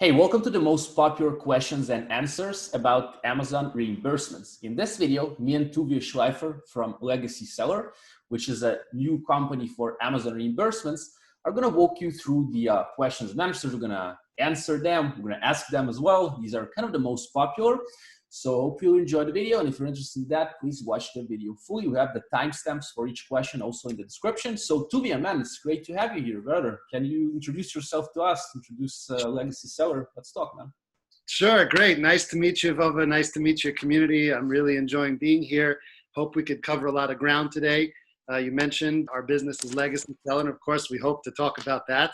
Hey, welcome to the most popular questions and answers about Amazon reimbursements. In this video, me and Tuvyah from Legacy Seller, which is a new company for Amazon reimbursements, are going to walk you through the questions and answers. We're going to answer them. We're going to ask them as well. These are kind of the most popular. So hope you enjoy the video. And if you're interested in that, please watch the video fully. We have the timestamps for each question also in the description. So Tuvyah, man, it's great to have you here, brother. Can you introduce yourself to us? Introduce Legacy Seller. Let's talk, man. Sure, great. Nice to meet you, Vova. Nice to meet your community. I'm really enjoying being here. Hope we could cover a lot of ground today. You mentioned our business is Legacy Seller, and of course, we hope to talk about that.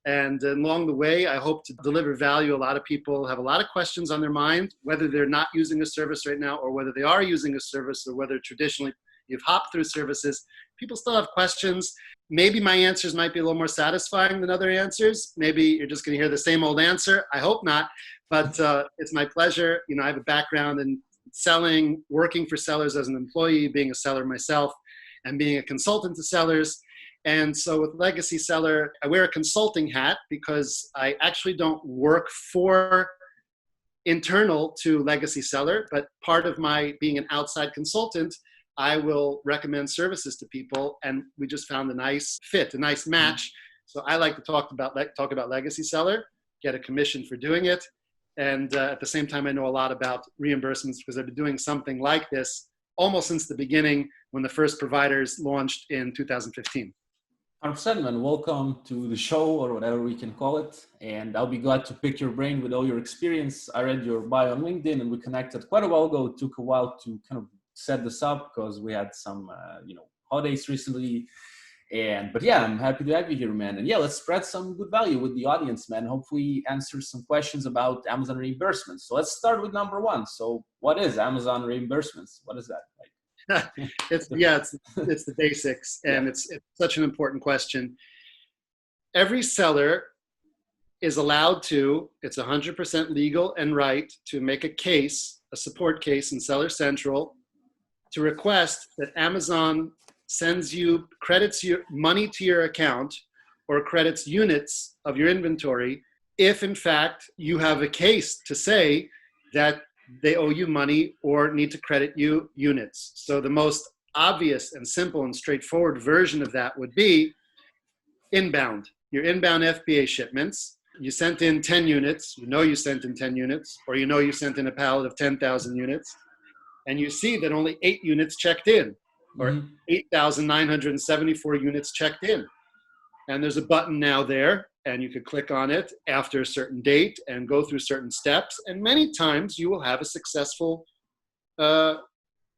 And along the way, I hope to deliver value. A lot of people have a lot of questions on their mind, whether they're not using a service right now or whether they are using a service or whether traditionally you've hopped through services. People still have questions. Maybe my answers might be a little more satisfying than other answers. Maybe you're just going to hear the same old answer. I hope not, but it's my pleasure. You know, I have a background in selling, working for sellers as an employee, being a seller myself, and being a consultant to sellers. And so with Legacy Seller, I wear a consulting hat because I actually don't work for internal to Legacy Seller, but part of my being an outside consultant, I will recommend services to people, and we just found a nice fit, a nice match. So I like to talk about Legacy Seller, get a commission for doing it, and at the same time, I know a lot about reimbursements because I've been doing something like this almost since the beginning when the first providers launched in 2015. 100%, man. Welcome to the show, or whatever we can call it. And I'll be glad to pick your brain with all your experience. I read your bio on LinkedIn, and we connected quite a while ago. It took a while to kind of set this up because we had some, holidays recently. But yeah, I'm happy to have you here, man. And yeah, let's spread some good value with the audience, man. Hopefully answer some questions about Amazon reimbursements. So let's start with number one. So what is Amazon reimbursements? What is that like? It's the basics, and it's such an important question. Every seller is allowed to, it's 100% legal and right to make a case, a support case in Seller Central to request that Amazon credits you money to your account or credits units of your inventory if in fact you have a case to say that they owe you money or need to credit you units. So the most obvious and simple and straightforward version of that would be inbound. Your inbound FBA shipments. You sent in 10 units, you sent in 10 units, or you sent in a pallet of 10,000 units, and you see that only 8 units checked in, or 8,974 units checked in. And there's a button now there, and you could click on it after a certain date and go through certain steps. And many times you will have a successful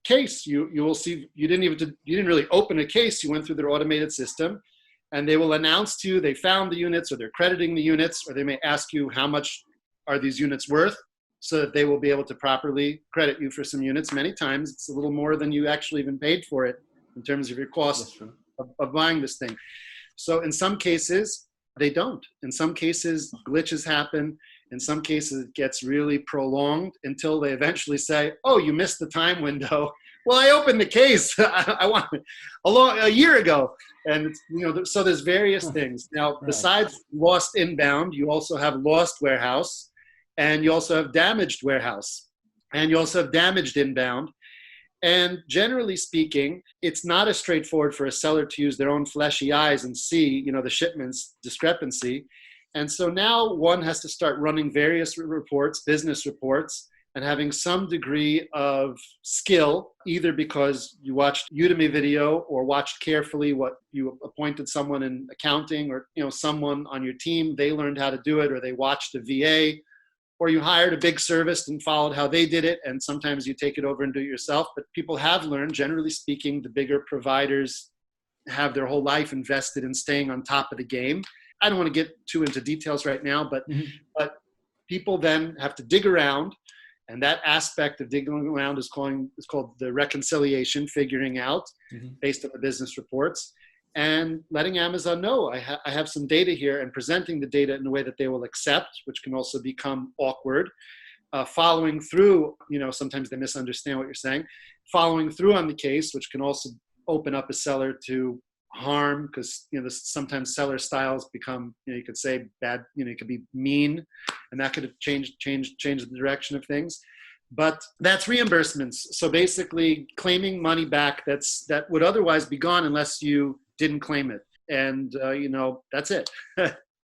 case. You will see you didn't really open a case. You went through their automated system, and they will announce to you they found the units, or they're crediting the units, or they may ask you how much are these units worth, so that they will be able to properly credit you for some units. Many times it's a little more than you actually even paid for it in terms of your cost of buying this thing. So in some cases, they don't. In some cases, glitches happen. In some cases, it gets really prolonged until they eventually say, oh, you missed the time window. Well, I opened the case I want a year ago. And so there's various things. Now, besides lost inbound, you also have lost warehouse, and you also have damaged warehouse, and you also have damaged inbound. And generally speaking, it's not as straightforward for a seller to use their own fleshy eyes and see, the shipments discrepancy. And so now one has to start running various reports, business reports, and having some degree of skill, either because you watched Udemy video or watched carefully what you appointed someone in accounting, or, someone on your team, they learned how to do it, or they watched a VA, or you hired a big service and followed how they did it, and sometimes you take it over and do it yourself. But people have learned, generally speaking, the bigger providers have their whole life invested in staying on top of the game. I don't want to get too into details right now, but people then have to dig around, and that aspect of digging around is called the reconciliation, figuring out based on the business reports, and letting Amazon know, I have some data here, and presenting the data in a way that they will accept, which can also become awkward. Following through, sometimes they misunderstand what you're saying. Following through on the case, which can also open up a seller to harm, because sometimes seller styles become, you could say bad, it could be mean, and that could change the direction of things. But that's reimbursements. So basically claiming money back that would otherwise be gone unless you didn't claim it. And, that's it.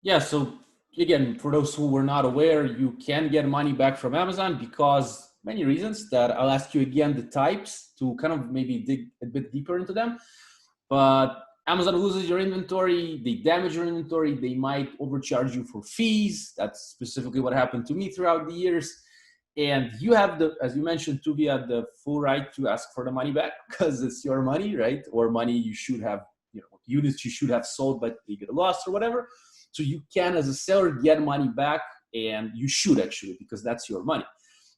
Yeah, so again, for those who were not aware, you can get money back from Amazon because many reasons that I'll ask you again the types to kind of maybe dig a bit deeper into them. But Amazon loses your inventory, they damage your inventory, they might overcharge you for fees. That's specifically what happened to me throughout the years. And you have as you mentioned, Tuvyah, the full right to ask for the money back because it's your money, right? Or money you should have, units you should have sold, but they get lost or whatever. So you can, as a seller, get money back, and you should actually, because that's your money.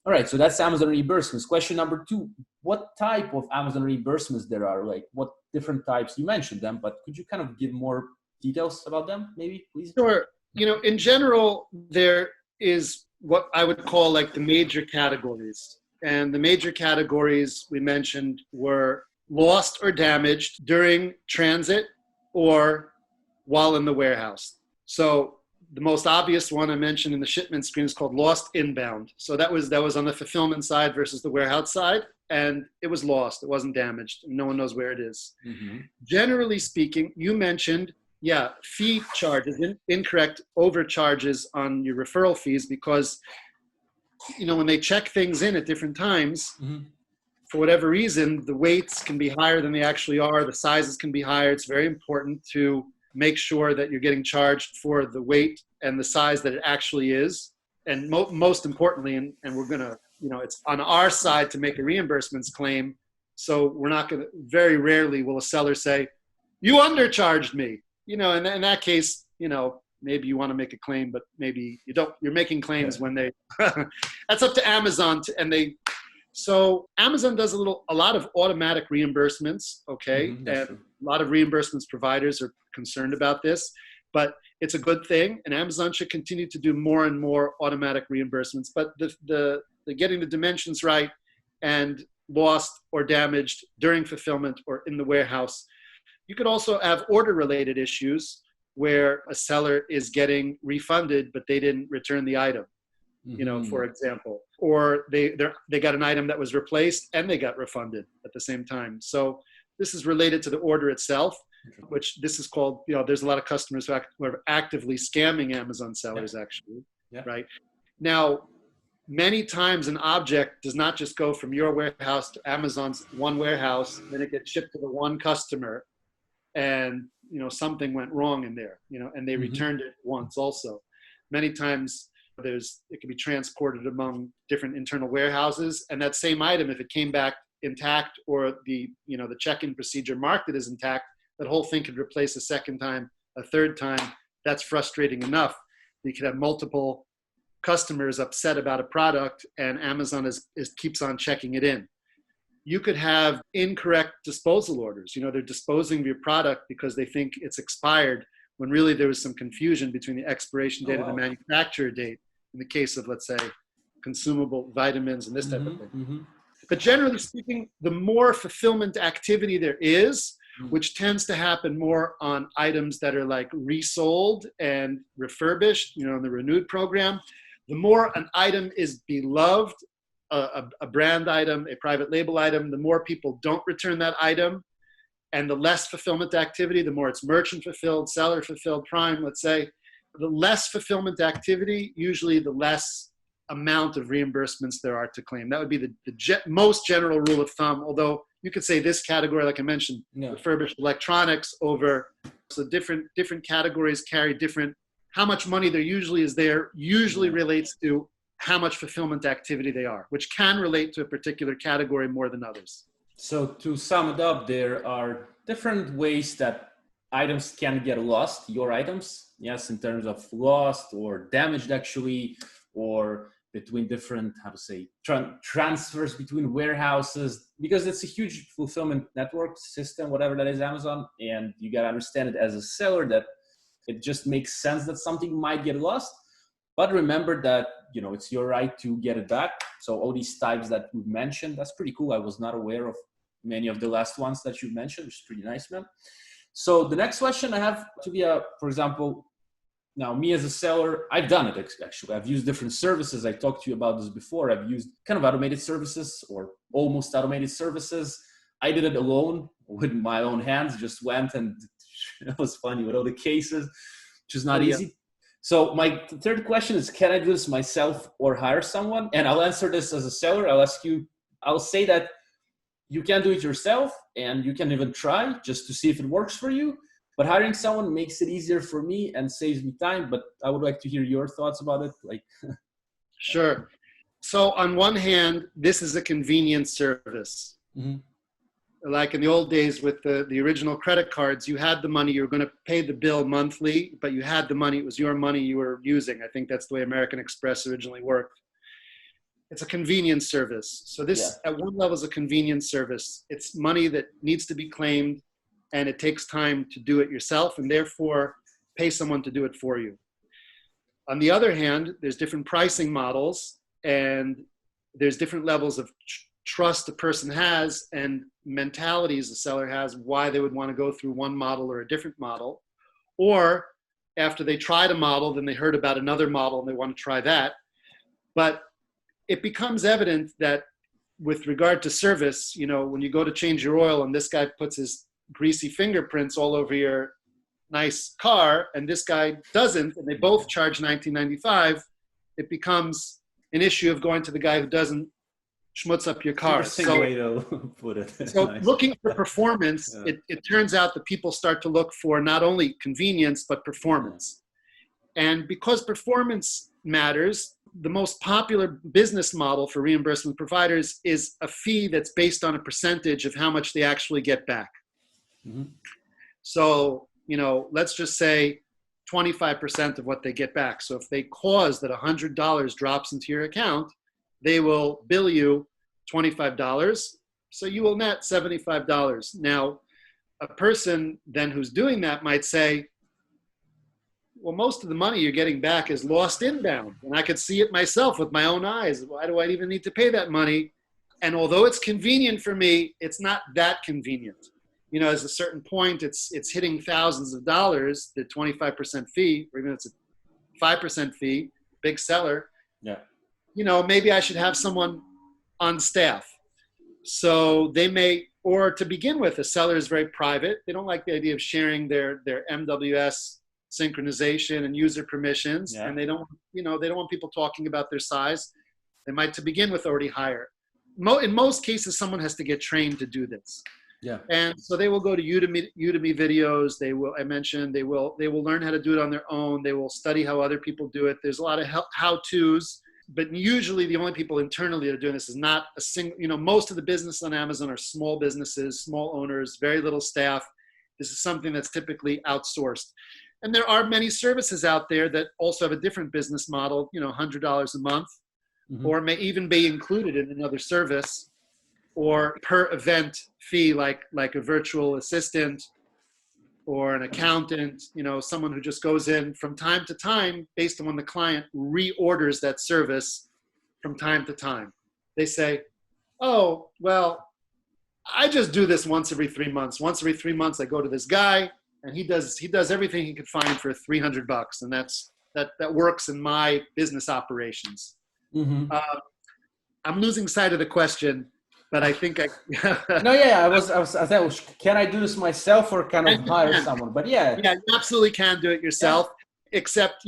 All right, so that's Amazon reimbursements. Question number 2, what type of Amazon reimbursements there are? Like what different types? You mentioned them, but could you kind of give more details about them, maybe, please? Sure. In general, there is what I would call like the major categories. And the major categories we mentioned were lost or damaged during transit or while in the warehouse. So the most obvious one I mentioned in the shipment screen is called lost inbound. So that was on the fulfillment side versus the warehouse side, and it was lost. It wasn't damaged. And no one knows where it is. Mm-hmm. Generally speaking, you mentioned, fee charges, incorrect overcharges on your referral fees because, when they check things in at different times, mm-hmm. for whatever reason, the weights can be higher than they actually are. The sizes can be higher. It's very important to make sure that you're getting charged for the weight and the size that it actually is. And most importantly, and we're going to, it's on our side to make a reimbursements claim. So we're not going to, very rarely will a seller say, you undercharged me. In that case, maybe you want to make a claim, but maybe you don't. You're making claims when they, that's up to Amazon. So Amazon does a lot of automatic reimbursements, okay? Mm-hmm, and true. A lot of reimbursements providers are concerned about this, but it's a good thing, and Amazon should continue to do more and more automatic reimbursements. But the getting the dimensions right and lost or damaged during fulfillment or in the warehouse. You could also have order-related issues where a seller is getting refunded, but they didn't return the item. For example, or they got an item that was replaced and they got refunded at the same time. So this is related to the order itself, which this is called, there's a lot of customers who are actively scamming Amazon sellers, actually, right? Now, many times an object does not just go from your warehouse to Amazon's one warehouse, then it gets shipped to the one customer, and, something went wrong in there, and they returned it once also. Many times, it can be transported among different internal warehouses, and that same item, if it came back intact or the check-in procedure marked it as intact, that whole thing could replace a second time, a third time. That's frustrating enough. You could have multiple customers upset about a product, and Amazon keeps on checking it in. You could have incorrect disposal orders. They're disposing of your product because they think it's expired, when really there was some confusion between the expiration date and the manufacturer date in the case of, let's say, consumable vitamins and this type of thing. Mm-hmm. But generally speaking, the more fulfillment activity there is, which tends to happen more on items that are like resold and refurbished, in the renewed program, the more an item is beloved, a brand item, a private label item, the more people don't return that item. And the less fulfillment activity, the more it's merchant fulfilled, seller fulfilled, prime, let's say. The less fulfillment activity, usually the less amount of reimbursements there are to claim. That would be the most general rule of thumb, although you could say this category, like I mentioned, refurbished electronics over, so different categories carry different, how much money there usually is there, usually relates to how much fulfillment activity they are, which can relate to a particular category more than others. So to sum it up, there are different ways that items can get lost, your items, yes, in terms of lost or damaged actually, or between different, transfers between warehouses, because it's a huge fulfillment network system, whatever that is, Amazon, and you got to understand it as a seller that it just makes sense that something might get lost. But remember that, it's your right to get it back. So all these types that we've mentioned, that's pretty cool. I was not aware of many of the last ones that you mentioned, which is pretty nice, man. So the next question I have to be, for example, now me as a seller, I've done it actually. I've used different services. I talked to you about this before. I've used kind of automated services or almost automated services. I did it alone with my own hands, just went and it was funny with all the cases, which is not easy. So my third question is, can I do this myself or hire someone? And I'll answer this as a seller. I'll say that you can do it yourself and you can even try just to see if it works for you. But hiring someone makes it easier for me and saves me time. But I would like to hear your thoughts about it. Sure. So on one hand, this is a convenience service. Mm-hmm. Like in the old days with the original credit cards, you had the money, you were going to pay the bill monthly, but you had the money, it was your money you were using. I think that's the way American Express originally worked. It's a convenience service. So this at one level is a convenience service. It's money that needs to be claimed and it takes time to do it yourself and therefore pay someone to do it for you. On the other hand, there's different pricing models and there's different levels of trust a person has and mentalities the seller has why they would want to go through one model or a different model. Or after they tried a model, then they heard about another model and they want to try that. But it becomes evident that with regard to service, when you go to change your oil and this guy puts his greasy fingerprints all over your nice car and this guy doesn't, and they both charge $19.95, it becomes an issue of going to the guy who doesn't schmutz up your car. So way to put it. So nice. Looking for performance, it turns out that people start to look for not only convenience, but performance. And because performance matters, the most popular business model for reimbursement providers is a fee that's based on a percentage of how much they actually get back. Mm-hmm. So, let's just say 25% of what they get back. So if they cause that $100 drops into your account, they will bill you $25. So you will net $75. Now, a person then who's doing that might say, well, most of the money you're getting back is lost inbound. And I could see it myself with my own eyes. Why do I even need to pay that money? And although it's convenient for me, it's not that convenient. As a certain point, it's hitting thousands of dollars, the 25% fee, or even if it's a 5% fee, big seller. Yeah. Maybe I should have someone on staff. So they may, or to begin with, a seller is very private. They don't like the idea of sharing their MWS synchronization and user permissions. Yeah. And they don't want people talking about their size. They might, to begin with, already hire. In most cases, someone has to get trained to do this. Yeah. And so they will go to Udemy videos. They will learn how to do it on their own. They will study how other people do it. There's a lot of how-tos, but usually the only people internally that are doing this is not a single, most of the business on Amazon are small businesses, small owners, very little staff. This is something that's typically outsourced. And there are many services out there that also have a different business model, $100 a month, mm-hmm. or may even be included in another service, or per event fee, like a virtual assistant or an accountant, someone who just goes in from time to time based on when the client reorders that service from time to time. They say, oh, well, I just do this once every 3 months. Once every 3 months, I go to this guy and he does everything he could find for $300. And that works in my business operations. Mm-hmm. I'm losing sight of the question. But I think I was can I do this myself or can I hire someone? But yeah, you absolutely can do it yourself. Yeah. Except,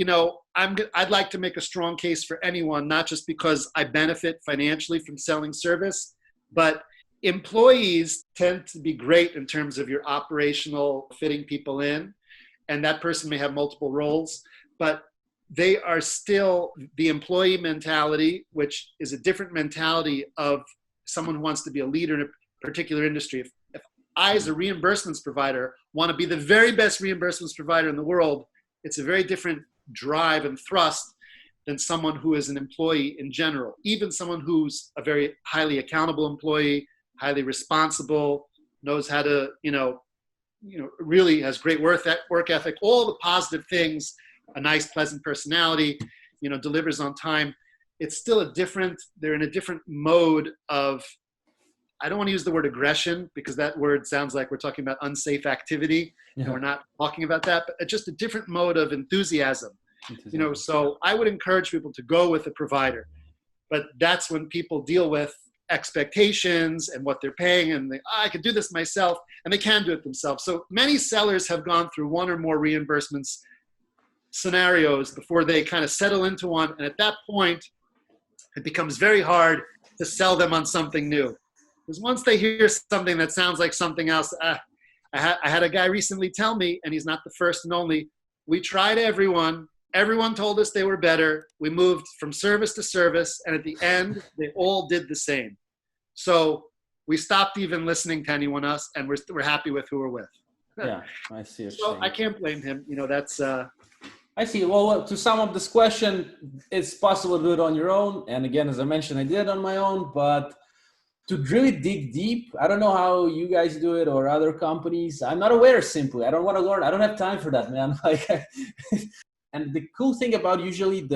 I'd like to make a strong case for anyone, not just because I benefit financially from selling service, but employees tend to be great in terms of your operational fitting people in, and that person may have multiple roles, but they are still the employee mentality, which is a different mentality of someone who wants to be a leader in a particular industry. If I, as a reimbursements provider, want to be the very best reimbursements provider in the world, it's a very different drive and thrust than someone who is an employee in general. Even someone who's a very highly accountable employee, highly responsible, knows how to, really has great work ethic, all the positive things, a nice, pleasant personality, delivers on time. It's still they're in a different mode of I don't want to use the word aggression because that word sounds like we're talking about unsafe activity. And we're not talking about that, but just a different mode of enthusiasm. So I would encourage people to go with a provider, but that's when people deal with expectations and what they're paying, and I could do this myself, and they can do it themselves. So many sellers have gone through one or more reimbursements scenarios before they kind of settle into one, and at that point, it becomes very hard to sell them on something new. Because once they hear something that sounds like something else, I had a guy recently tell me, and he's not the first and only, we tried everyone. Everyone told us they were better. We moved from service to service, and at the end, they all did the same. So we stopped even listening to anyone else, and we're happy with who we're with. Yeah, I see. So I can't blame him. That's. I see. Well, to sum up this question, it's possible to do it on your own. And again, as I mentioned, I did it on my own, but to really dig deep, I don't know how you guys do it or other companies. I'm not aware simply. I don't want to learn. I don't have time for that, man. And the cool thing about usually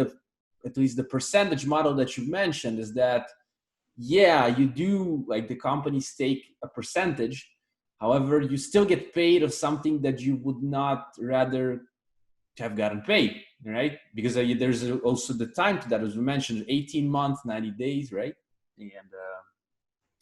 at least the percentage model that you mentioned is that, yeah, you do, like, the companies take a percentage. However, you still get paid of something that you would not rather have gotten paid, right? Because there's also the time to that, as we mentioned, 18 months, 90 days, right? And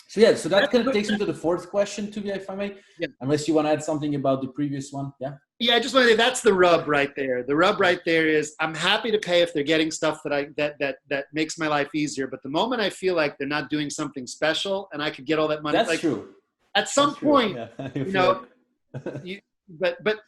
so that kind of takes me to the fourth question, Tuvyah, if I may. Yeah. Unless you want to add something about the previous one. Yeah. Yeah, I just want to say that's the rub right there. The rub right there is I'm happy to pay if they're getting stuff that makes my life easier. But the moment I feel like they're not doing something special and I could get all that money, that's true. At some point, Yeah. but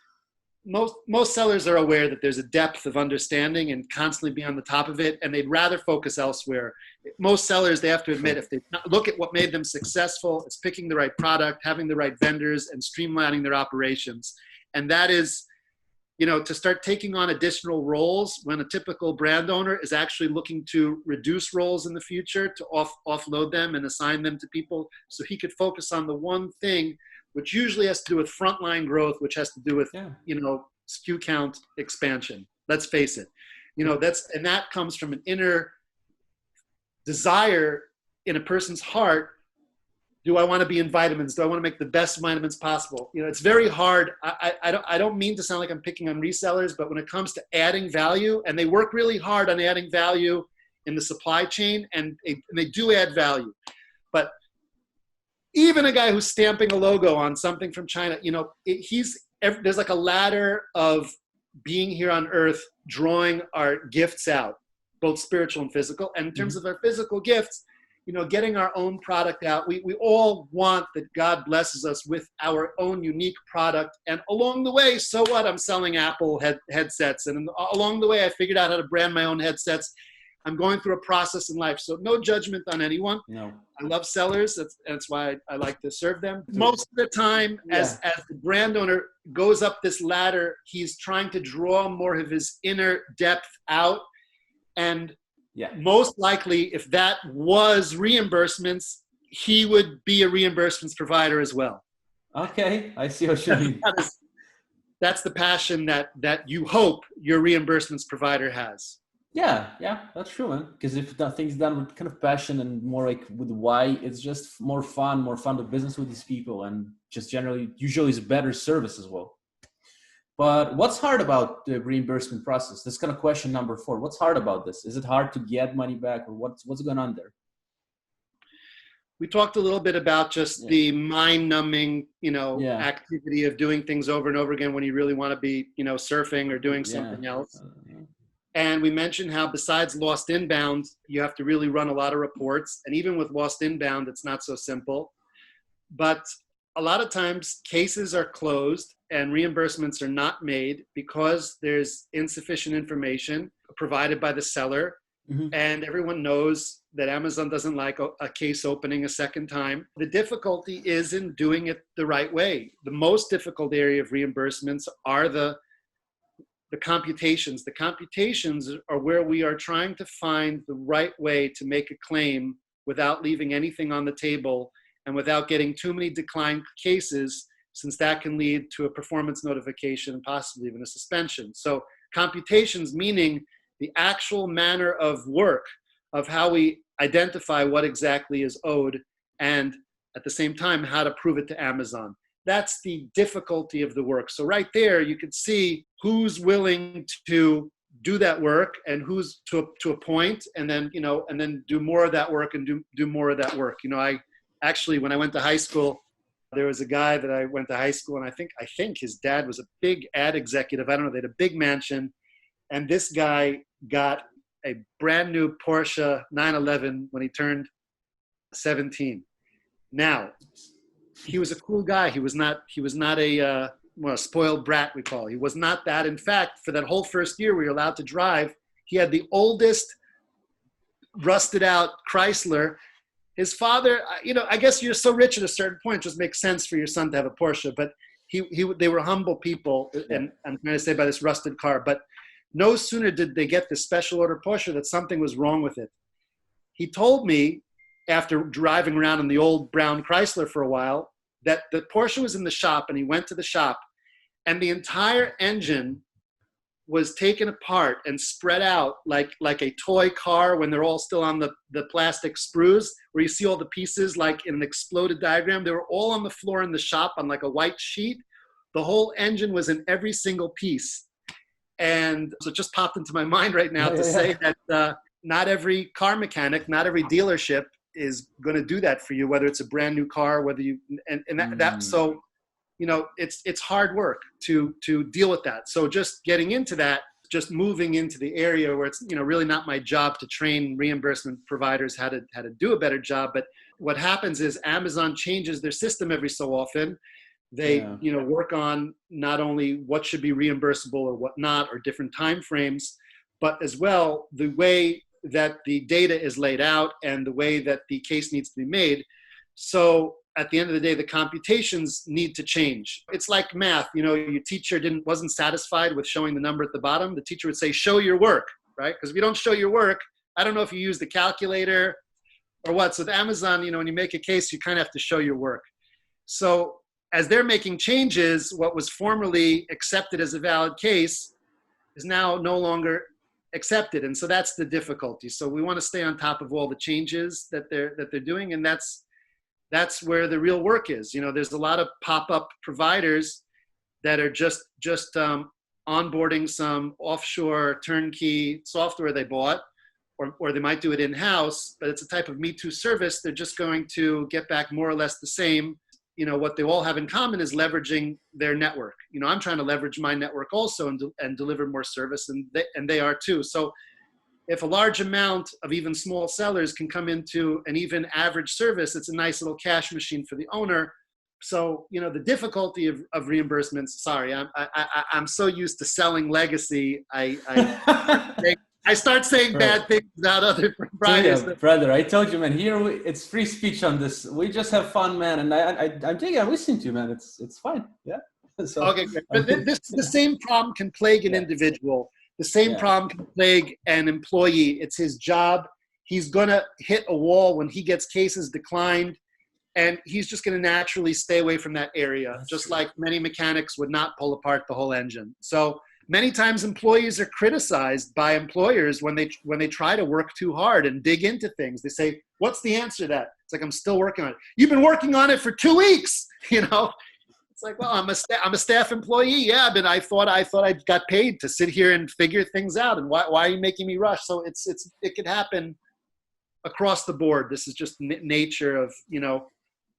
most sellers are aware that there's a depth of understanding and constantly be on the top of it, and they'd rather focus elsewhere. Most sellers, they have to admit, if they look at what made them successful, it's picking the right product, having the right vendors, and streamlining their operations. And that is, to start taking on additional roles when a typical brand owner is actually looking to reduce roles in the future, to offload them and assign them to people so he could focus on the one thing, which usually has to do with frontline growth, which has to do with, SKU count expansion. Let's face it. And that comes from an inner desire in a person's heart. Do I want to be in vitamins? Do I want to make the best vitamins possible? It's very hard. I don't mean to sound like I'm picking on resellers, but when it comes to adding value, and they work really hard on adding value in the supply chain, and they do add value. But even a guy who's stamping a logo on something from China, there's like a ladder of being here on earth, drawing our gifts out, both spiritual and physical. And in terms of our physical gifts, getting our own product out. We all want that God blesses us with our own unique product. And along the way, so what? I'm selling Apple headsets. And along the way, I figured out how to brand my own headsets. I'm going through a process in life. So no judgment on anyone. No. I love sellers. That's why I like to serve them. Most of the time, as the brand owner goes up this ladder, he's trying to draw more of his inner depth out. And most likely, if that was reimbursements, he would be a reimbursements provider as well. Okay, I see what you mean. That's the passion that you hope your reimbursements provider has. Yeah, that's true, man. Because if the thing's done with kind of passion and more like with why, it's just more fun to business with these people, and just usually is better service as well. But what's hard about the reimbursement process? This kind of question number 4. What's hard about this? Is it hard to get money back, or what's going on there? We talked a little bit about just the mind-numbing, activity of doing things over and over again when you really want to be, surfing or doing something else. And we mentioned how besides lost inbound, you have to really run a lot of reports. And even with lost inbound, it's not so simple. But a lot of times cases are closed and reimbursements are not made because there's insufficient information provided by the seller. And everyone knows that Amazon doesn't like a case opening a second time. The difficulty is in doing it the right way. The most difficult area of reimbursements are the computations. The computations are where we are trying to find the right way to make a claim without leaving anything on the table and without getting too many declined cases, since that can lead to a performance notification and possibly even a suspension. So computations, meaning the actual manner of work of how we identify what exactly is owed. And at the same time how to prove it to Amazon. That's the difficulty of the work. So right there, you can see who's willing to do that work and who's to a point, and then, you know, and then do more of that work and do more of that work. You know, I actually, when I went to high school, there was a guy that I went to high school, and I think his dad was a big ad executive. I don't know. They had a big mansion, and this guy got a brand new Porsche 911 when he turned 17. Now, he was a cool guy. He was not a spoiled brat, we call it. He was not that. In fact, for that whole first year we were allowed to drive, he had the oldest rusted out Chrysler. His father, you know, I guess you're so rich at a certain point, it just makes sense for your son to have a Porsche, but they were humble people, and I'm trying to say by this rusted car, but no sooner did they get this special order Porsche that something was wrong with it. He told me, after driving around in the old brown Chrysler for a while, that the Porsche was in the shop, and he went to the shop, and the entire engine was taken apart and spread out like a toy car when they're all still on the plastic sprues, where you see all the pieces like in an exploded diagram. They were all on the floor in the shop on like a white sheet. The whole engine was in every single piece. And so it just popped into my mind right now to say that not every car mechanic, not every dealership is going to do that for you, whether it's a brand new car, whether you, that so, you know, it's hard work to deal with that. So just getting into that, just moving into the area where it's, you know, really not my job to train reimbursement providers how to do a better job. But what happens is Amazon changes their system every so often. They, you know, work on not only what should be reimbursable or what not, or different time frames, but as well the way that the data is laid out and the way that the case needs to be made. So at the end of the day, the computations need to change. It's like math. You know, your teacher wasn't satisfied with showing the number at the bottom. The teacher would say, show your work, right? Because if you don't show your work, I don't know if you use the calculator or what. So with Amazon, you know, when you make a case, you kind of have to show your work. So as they're making changes, what was formerly accepted as a valid case is now no longer accepted. And so that's the difficulty. So we want to stay on top of all the changes that they're doing. And that's where the real work is. You know, there's a lot of pop-up providers that are just onboarding some offshore turnkey software they bought, or they might do it in-house, but it's a type of Me Too service. They're just going to get back more or less the same. You know, what they all have in common is leveraging their network. You know, I'm trying to leverage my network also and deliver more service, and they are too. So if a large amount of even small sellers can come into an even average service, it's a nice little cash machine for the owner. So, you know, the difficulty of reimbursements, sorry, I'm so used to selling legacy. I start saying bad things about other providers. Yeah, brother, I told you, man, here it's free speech on this. We just have fun, man. And I'm listening to you, man. It's fine. Yeah. So, okay, great. But the same problem can plague an individual. The same problem can plague an employee. It's his job. He's going to hit a wall when he gets cases declined, and he's just going to naturally stay away from that area, just like many mechanics would not pull apart the whole engine. So many times employees are criticized by employers when they try to work too hard and dig into things. They say, what's the answer to that? It's like, I'm still working on it. You've been working on it for 2 weeks, you know? It's like, well, I'm a staff employee. Yeah, but I thought I got paid to sit here and figure things out. And why are you making me rush? So it could happen across the board. This is just nature of, you know.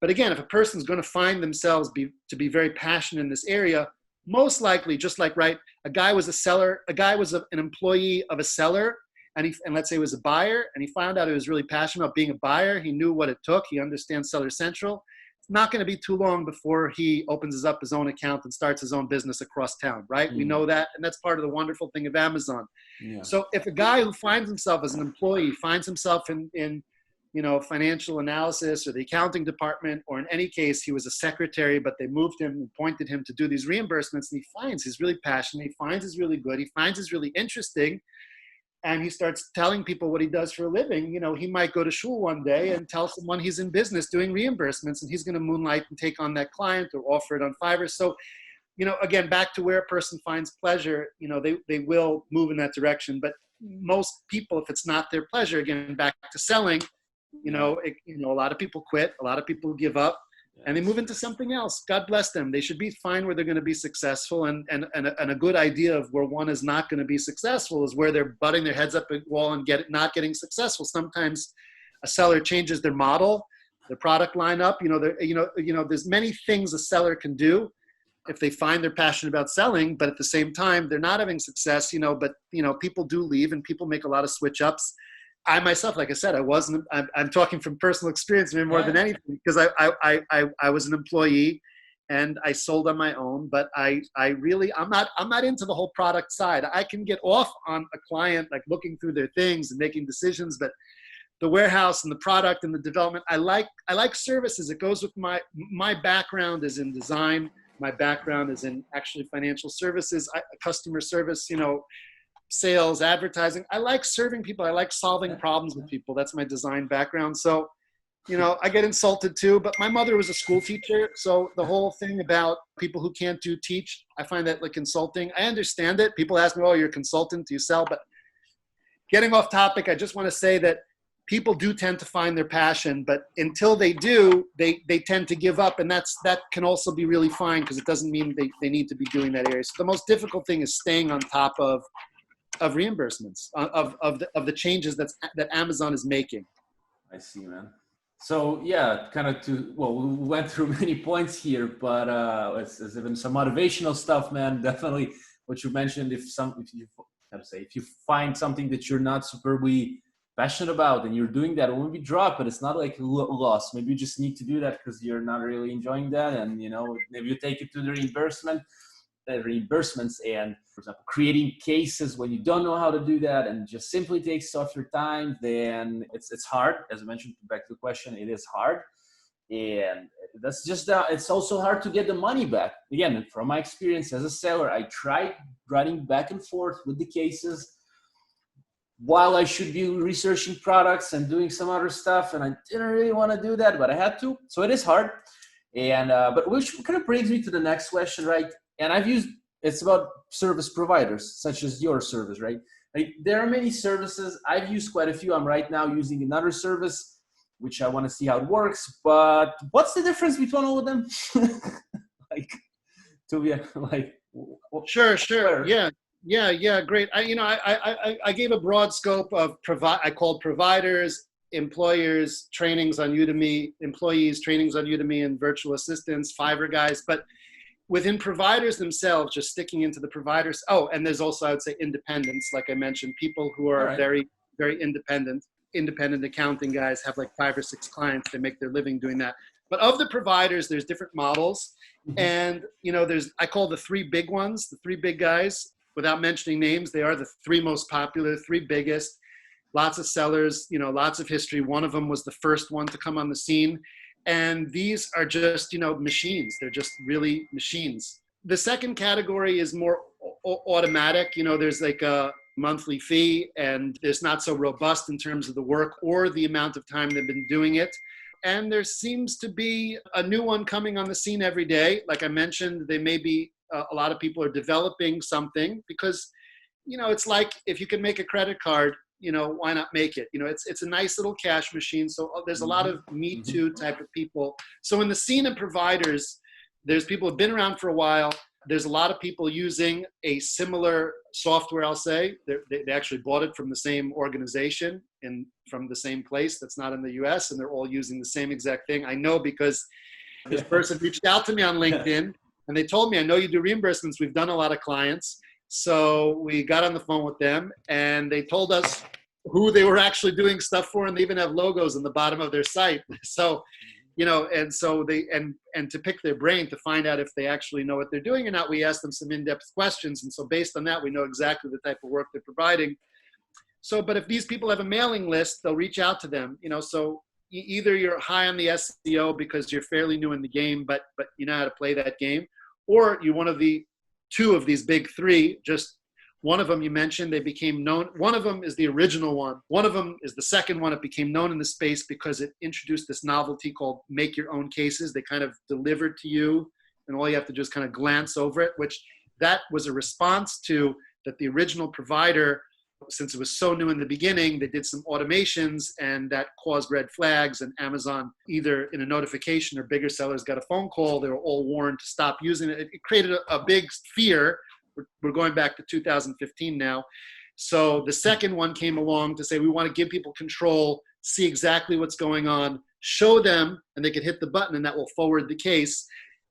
But again, if a person's going to find themselves to be very passionate in this area, most likely, just like, right, a guy was a seller, a guy was an employee of a seller, and let's say he was a buyer, and he found out he was really passionate about being a buyer. He knew what it took. He understands Seller Central. Not going to be too long before he opens up his own account and starts his own business across town, right? We know that, and that's part of the wonderful thing of Amazon. Yeah. So if a guy who finds himself as an employee finds himself in you know, financial analysis or the accounting department, or in any case, he was a secretary, but they moved him and appointed him to do these reimbursements, and he finds he's really passionate, he finds he's really good, he finds he's really interesting, and he starts telling people what he does for a living. You know, he might go to shul one day and tell someone he's in business doing reimbursements, and he's going to moonlight and take on that client or offer it on Fiverr. So, you know, again, back to where a person finds pleasure, you know, they will move in that direction. But most people, if it's not their pleasure, again, back to selling, A lot of people quit, a lot of people give up, and they move into something else. God bless them. They should be fine where they're going to be successful. And a good idea of where one is not going to be successful is where they're butting their heads up a wall and not getting successful. Sometimes a seller changes their model, their product lineup. There's many things a seller can do if they find they're passionate about selling, but at the same time, they're not having success, but people do leave and people make a lot of switch ups. I myself, like I said, I'm talking from personal experience maybe more than anything, because I was an employee and I sold on my own, but I'm not into the whole product side. I can get off on a client, like looking through their things and making decisions, but the warehouse and the product and the development, I like services. It goes with my background is in design. My background is in actually financial services, customer service, sales, advertising. I like serving people. I like solving problems with people. That's my design background. So, I get insulted too, but my mother was a school teacher. So the whole thing about people who can't teach, I find that like insulting. I understand it. People ask me, oh, you're a consultant, do you sell? But getting off topic, I just want to say that people do tend to find their passion, but until they do, they tend to give up. And that can also be really fine, because it doesn't mean they need to be doing that area. So the most difficult thing is staying on top of reimbursements, of the changes that Amazon is making. I see, man. So yeah, we went through many points here, but it's even some motivational stuff, man. Definitely what you mentioned, if you find something that you're not superbly passionate about and you're doing that, when we drop it, it's not like a loss. Maybe you just need to do that because you're not really enjoying that, and maybe you take it to the reimbursements, and for example, creating cases when you don't know how to do that and just simply takes off your time, then it's hard. As I mentioned, back to the question, it is hard, and that's just it's also hard to get the money back. Again, from my experience as a seller, I tried running back and forth with the cases while I should be researching products and doing some other stuff, and I didn't really want to do that, but I had to. So it is hard. And but which kind of brings me to the next question, right? And it's about service providers such as your service, right? Like, there are many services. I've used quite a few. I'm right now using another service, which I want to see how it works. But what's the difference between all of them? Like, Tuvyah, like. Sure. Yeah. Great. I gave a broad scope of I called providers, employers, trainings on Udemy, employees, trainings on Udemy, and virtual assistants, Fiverr guys. But within providers themselves, just sticking into the providers. Oh, and there's also, I would say, independents, like I mentioned, people who are very, very independent accounting guys, have like 5 or 6 clients. They make their living doing that. But of the providers, there's different models. And, I call the 3 big ones, the 3 big guys, without mentioning names. They are the 3 most popular, 3 biggest, lots of sellers, lots of history. One of them was the first one to come on the scene. And these are just, machines. They're just really machines. The second category is more automatic. There's like a monthly fee, and it's not so robust in terms of the work or the amount of time they've been doing it. And there seems to be a new one coming on the scene every day. Like I mentioned, they may be, a lot of people are developing something, because, it's like, if you can make a credit card, why not make it? It's a nice little cash machine. So there's a lot of Me Too type of people. So in the scene of providers, there's people who've been around for a while. There's a lot of people using a similar software, I'll say. They actually bought it from the same organization and from the same place that's not in the US, and they're all using the same exact thing. I know because this person reached out to me on LinkedIn, and they told me, I know you do reimbursements. We've done a lot of clients. So we got on the phone with them, and they told us who they were actually doing stuff for, and they even have logos on the bottom of their site. So, and so and to pick their brain to find out if they actually know what they're doing or not, we asked them some in-depth questions. And so based on that, we know exactly the type of work they're providing. So, but if these people have a mailing list, they'll reach out to them, so either you're high on the SEO because you're fairly new in the game, but you know how to play that game, or you're one of the 2 of these big 3. Just one of them you mentioned, they became known. One of them is the original one. One of them is the second one. It became known in the space because it introduced this novelty called make your own cases. They kind of delivered to you, and all you have to do is kind of glance over it, which that was a response to that the original provider since it was so new in the beginning, they did some automations, and that caused red flags, and Amazon, either in a notification or bigger sellers got a phone call, they were all warned to stop using it. It created a big fear. We're going back to 2015 now. So the second one came along to say, we want to give people control, see exactly what's going on, show them, and they could hit the button and that will forward the case.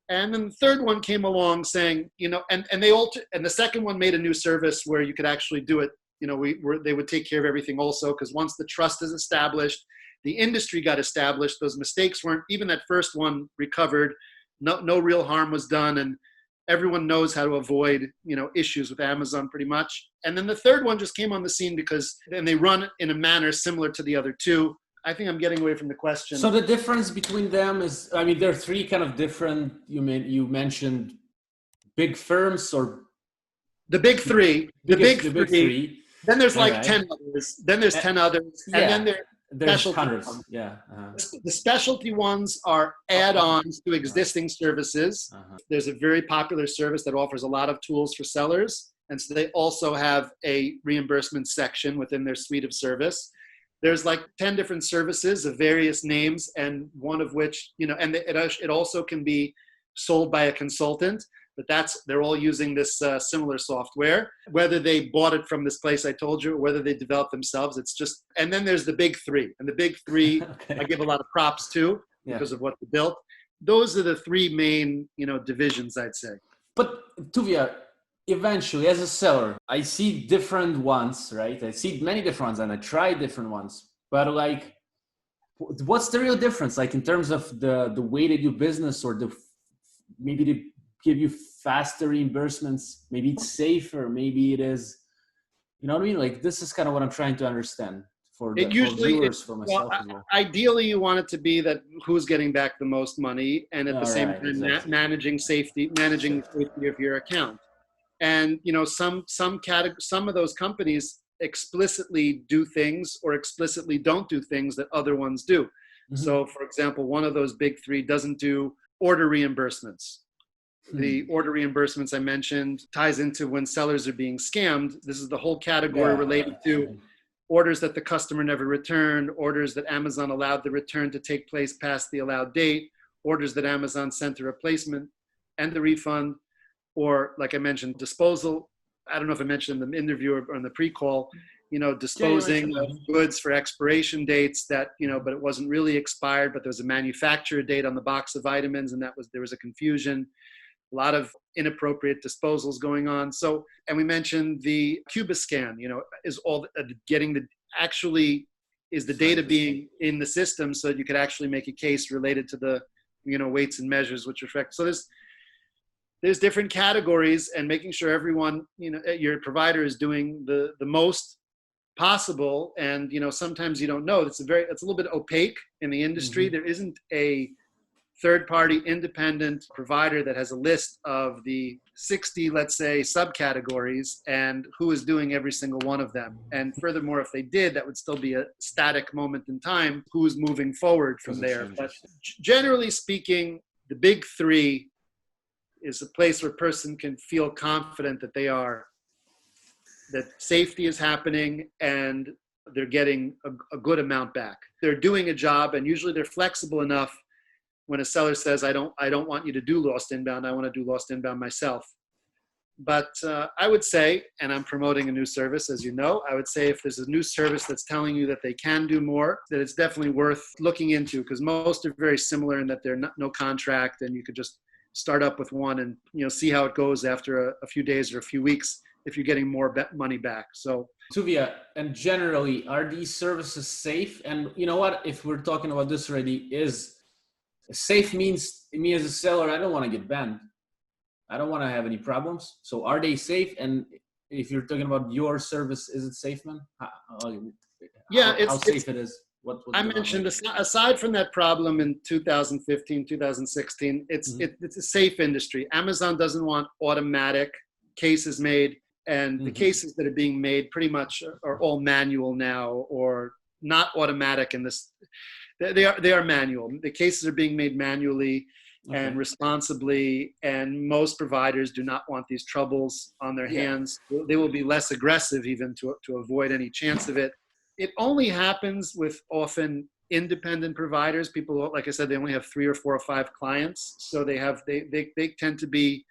And then the third one came along saying, and the second one made a new service where you could actually do it. They would take care of everything also, because once the trust is established, the industry got established, those mistakes weren't, even that first one recovered, no real harm was done, and everyone knows how to avoid, issues with Amazon pretty much. And then the third one just came on the scene and they run in a manner similar to the other two. I think I'm getting away from the question. So the difference between them is, there are three kind of different, you mentioned big firms or? The big three. The big three. Then there's like right. 10 others. Then there's 10 others. And then there's hundreds. Ones. Yeah. The specialty ones are add-ons to existing services. There's a very popular service that offers a lot of tools for sellers. And so they also have a reimbursement section within their suite of service. There's like 10 different services of various names, and one of which, and it also can be sold by a consultant, but they're all using this similar software. Whether they bought it from this place I told you, or whether they developed themselves, it's just, and then there's the big three. And the big three, okay. I give a lot of props to because of what they built. Those are the three main, divisions, I'd say. But Tuvyah, eventually, as a seller, I see different ones, right? I see many different ones and I try different ones. But like, what's the real difference? Like in terms of the way they do business, or maybe they give you faster reimbursements, maybe it's safer, maybe it is, you know what I mean? Like this is kind of what I'm trying to understand for viewers, for myself as well. Ideally, you want it to be that who's getting back the most money, and at the same time, managing the safety of your account. And some of those companies explicitly do things or explicitly don't do things that other ones do. Mm-hmm. So, for example, one of those big three doesn't do order reimbursements. Mm-hmm. The order reimbursements I mentioned ties into when sellers are being scammed. This is the whole category related to orders that the customer never returned, orders that Amazon allowed the return to take place past the allowed date, orders that Amazon sent a replacement and the refund. Or like I mentioned, disposal. I don't know if I mentioned in the interview or on the pre-call, disposing of goods for expiration dates that, but it wasn't really expired, but there was a manufacturer date on the box of vitamins, and there was a confusion. A lot of inappropriate disposals going on. So, and we mentioned the Cuba scan, is all is the data being in the system so that you could actually make a case related to the, weights and measures which affect. So there's different categories, and making sure everyone, your provider is doing the most possible. And, sometimes you don't know. It's a little bit opaque in the industry. Mm-hmm. There isn't a third-party independent provider that has a list of the 60, let's say, subcategories and who is doing every single one of them. And furthermore, if they did, that would still be a static moment in time. Who's moving forward from there? But generally speaking, the big three is a place where a person can feel confident that that safety is happening and they're getting a good amount back. They're doing a job, and usually they're flexible enough when a seller says, I don't want you to do lost inbound, I want to do lost inbound myself. But I would say, and I'm promoting a new service, as you know, I would say if there's a new service that's telling you that they can do more, that it's definitely worth looking into, because most are very similar in that they're no contract, and you could just start up with one and see how it goes after a few days or a few weeks if you're getting more money back. So Tuvyah, and generally, are these services safe? And you know what, if we're talking about this already, is safe means me as a seller, I don't want to get banned. I don't want to have any problems. So are they safe? And if you're talking about your service, is it safe, man? How safe it is? What I mentioned, aside from that problem in 2015, 2016, it's a safe industry. Amazon doesn't want automatic cases made, and the cases that are being made pretty much are all manual now, or not automatic in this. They are manual. The cases are being made manually. and responsibly. And most providers do not want these troubles on their hands. They will be less aggressive even to avoid any chance of it. It only happens with often independent providers. People, like I said, they only have 3 or 4 or 5 clients. So they tend to be,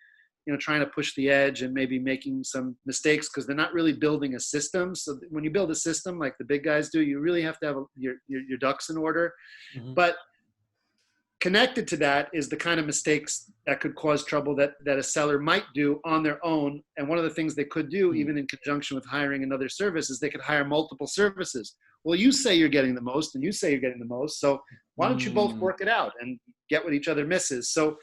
trying to push the edge and maybe making some mistakes because they're not really building a system. So when you build a system like the big guys do, you really have to have your ducks in order. Mm-hmm. But connected to that is the kind of mistakes that could cause trouble that a seller might do on their own. And one of the things they could do, even in conjunction with hiring another service, is they could hire multiple services. Well, you say you're getting the most and you say you're getting the most. So why don't you both work it out and get what each other misses? So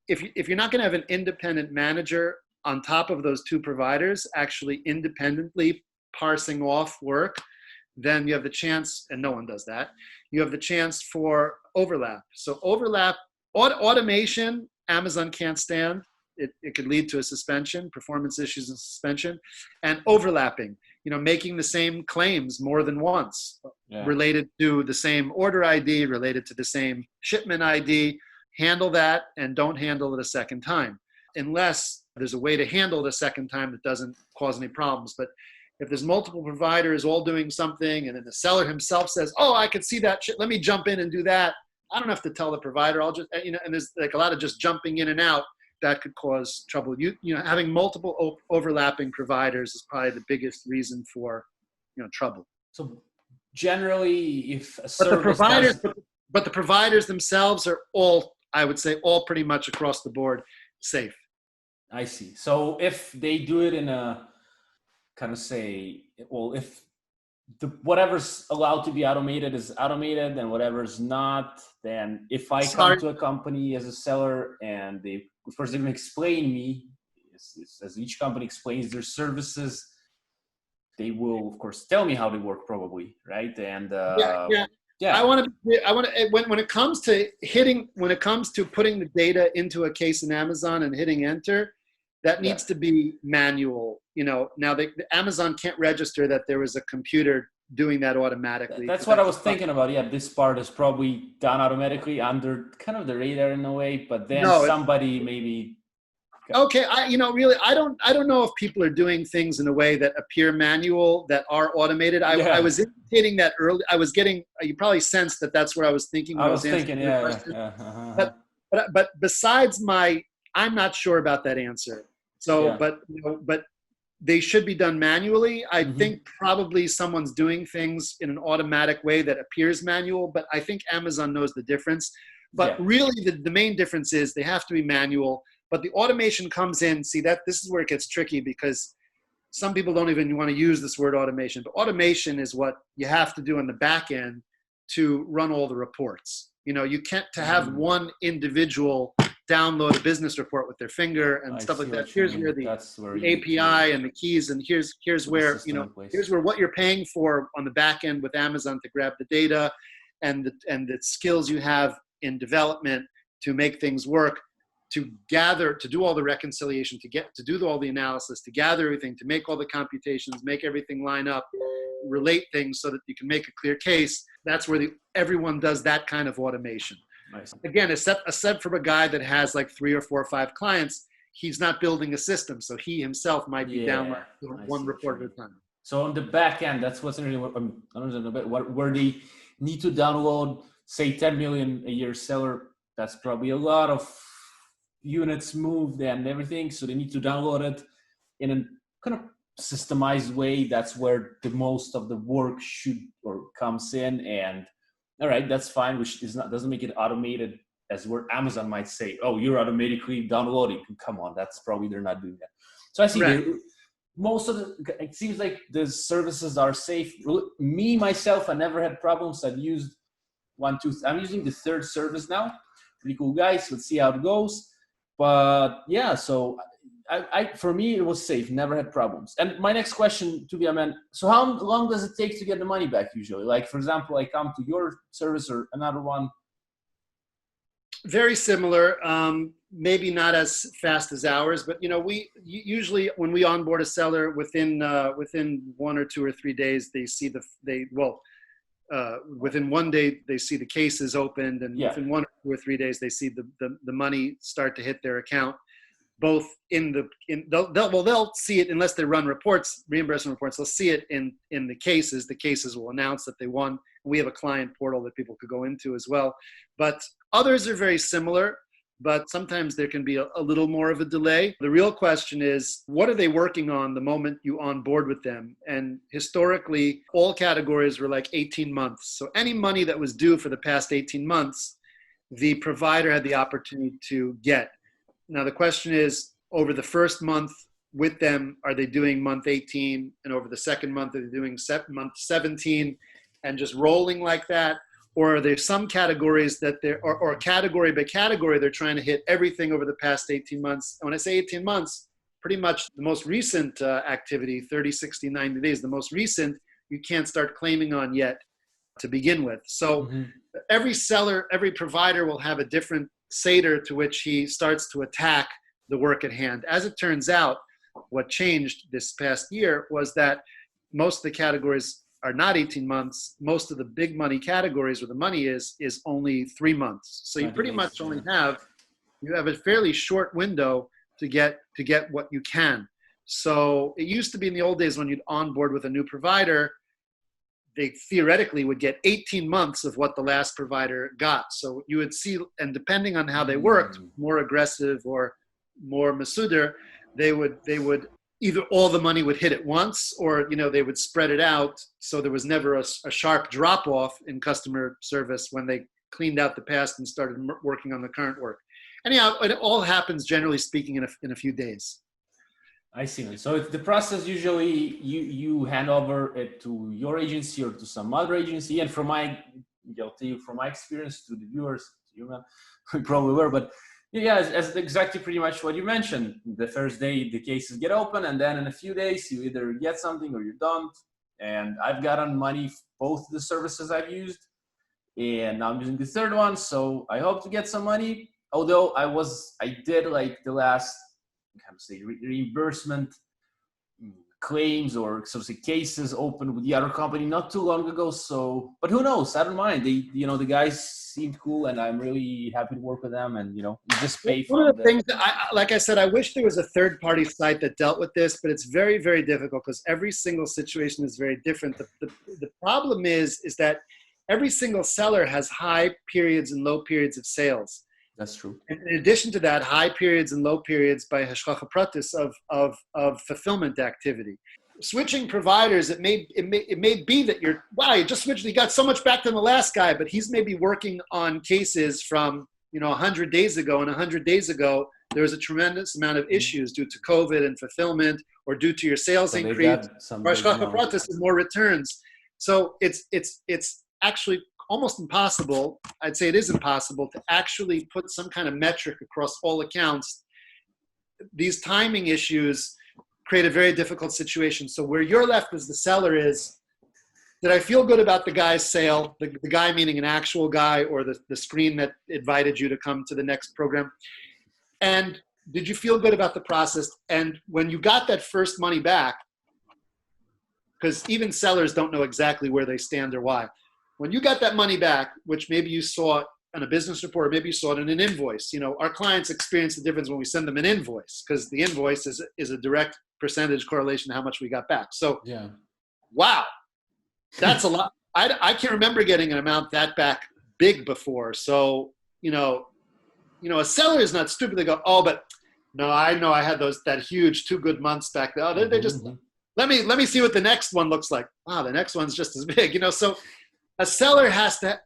if you're not going to have an independent manager on top of those 2 providers actually independently parsing off work, then you have the chance, and no one does that, you have the chance for overlap. So overlap, automation, Amazon can't stand. It could lead to a suspension, performance issues and suspension. And overlapping, making the same claims more than once, related to the same order ID, related to the same shipment ID. Handle that and don't handle it a second time, unless there's a way to handle it a second time that doesn't cause any problems. But if there's multiple providers all doing something and then the seller himself says, oh, I can see that shit, let me jump in and do that, I don't have to tell the provider. I'll just, and there's like a lot of just jumping in and out that could cause trouble. Having multiple overlapping providers is probably the biggest reason for, trouble. So generally, if a service but the providers themselves are all, I would say, all pretty much across the board safe. I see. So if they do it in a kind of say, well, if whatever's allowed to be automated is automated and whatever's not, then if I come to a company as a seller and they first even explain me, as each company explains their services, they will of course tell me how they work probably, right? And yeah. I want to when it comes to putting the data into a case in Amazon and hitting enter, that needs to be manual. Now the Amazon can't register that there was a computer doing that automatically. That's what I was thinking about. Yeah, this part is probably done automatically under kind of the radar in a way, but then somebody maybe. Okay, really, I don't know if people are doing things in a way that appear manual that are automated. I was indicating that early. You probably sensed that that's what I was thinking. I was thinking, But besides I'm not sure about that answer. So, but they should be done manually. I think probably someone's doing things in an automatic way that appears manual, but I think Amazon knows the difference. But really, the main difference is they have to be manual. But the automation comes in. See, this is where it gets tricky because some people don't even want to use this word automation. But automation is what you have to do on the back end to run all the reports. You can't have one individual download a business report with their finger and stuff like that. Here's where the API and the keys, and here's where here's where what you're paying for on the back end with Amazon to grab the data, and the skills you have in development to make things work, to do all the reconciliation, to do all the analysis, to gather everything, to make all the computations, make everything line up, relate things so that you can make a clear case. That's where everyone does that kind of automation. Nice. Again, except for a guy that has like 3 or 4 or 5 clients, he's not building a system, so he himself might be downloading one report at a time. So on the back end, that's what's really where they need to download, say 10 million a year seller. That's probably a lot of units moved and everything, so they need to download it in a kind of systemized way. That's where the most of the work comes in. And all right, that's fine, which doesn't make it automated, as where Amazon might say, oh, you're automatically downloading. Come on, that's probably, they're not doing that. So I see it seems like the services are safe. Me, myself, I never had problems. I've used I'm using the 3rd service now. Pretty cool, guys. Let's see how it goes. But yeah, so for me, it was safe. Never had problems. And my next question, Tuvyah, man, so how long does it take to get the money back usually? Like, for example, I come to your service or another one. Very similar. Maybe not as fast as ours, but we usually, when we onboard a seller, within 1 or 2 or 3 days, they see within 1 day they see the cases opened, and within 1 or 2 or 3 days they see the money start to hit their account. Both they'll see it unless they run reports, reimbursement reports. They'll see it in the cases. The cases will announce that they won. We have a client portal that people could go into as well. But others are very similar, but sometimes there can be a little more of a delay. The real question is, what are they working on the moment you onboard with them? And historically, all categories were like 18 months. So any money that was due for the past 18 months, the provider had the opportunity to get. Now, the question is, over the first month with them, are they doing month 18? And over the second month, are they doing month 17 and just rolling like that? Or are there some categories that or category by category, they're trying to hit everything over the past 18 months? And when I say 18 months, pretty much the most recent activity, 30, 60, 90 days, the most recent, you can't start claiming on yet to begin with. So every seller, every provider will have a different Seder to which he starts to attack the work at hand. As it turns out, what changed this past year was that most of the categories are not 18 months. Most of the big money categories where the money is only 3 months. So you pretty much only have a fairly short window to get what you can. So it used to be in the old days when you'd onboard with a new provider, they theoretically would get 18 months of what the last provider got. So you would see, and depending on how they worked, more aggressive or more masuder, they would either all the money would hit at once, or they would spread it out. So there was never a sharp drop off in customer service when they cleaned out the past and started working on the current work. Anyhow, it all happens, generally speaking, in a few days. I see. So it's the process, usually you hand over it to your agency or to some other agency. And from my experience to the viewers, you probably were, but yeah, as exactly pretty much what you mentioned. The first day the cases get open, and then in a few days you either get something or you don't. And I've gotten money both the services I've used, and now I'm using the third one. So I hope to get some money. Although I did like the last, reimbursement claims or so say cases open with the other company not too long ago. So, but who knows? I don't mind. They, the guys seemed cool, and I'm really happy to work with them. And just pay for one of the things that like I said, I wish there was a third-party site that dealt with this, but it's very, very difficult because every single situation is very different. The problem is that every single seller has high periods and low periods of sales. That's true. In addition to that, high periods and low periods by hashgacha pratis of fulfillment activity. Switching providers, it may be that you just switched, you got so much back than the last guy, but he's maybe working on cases from 100 days ago, and 100 days ago there was a tremendous amount of issues due to COVID and fulfillment, or due to your sales increase, or hashgacha pratis and more returns. So it's actually almost impossible, I'd say it is impossible, to actually put some kind of metric across all accounts. These timing issues create a very difficult situation. So where you're left as the seller is, did I feel good about the guy's sale? The guy meaning an actual guy, or the screen that invited you to come to the next program? And did you feel good about the process? And when you got that first money back, because even sellers don't know exactly where they stand or why. When you got that money back, which maybe you saw on a business report, or maybe you saw it in an invoice, our clients experience the difference when we send them an invoice, because the invoice is a direct percentage correlation to how much we got back. So, yeah. Wow, that's a lot. I can't remember getting an amount that back big before. So, a seller is not stupid. They go, oh, but no, I know I had that huge 2 good months back there. Oh, they just, let me see what the next one looks like. Wow, the next one's just as big, so. A seller has to,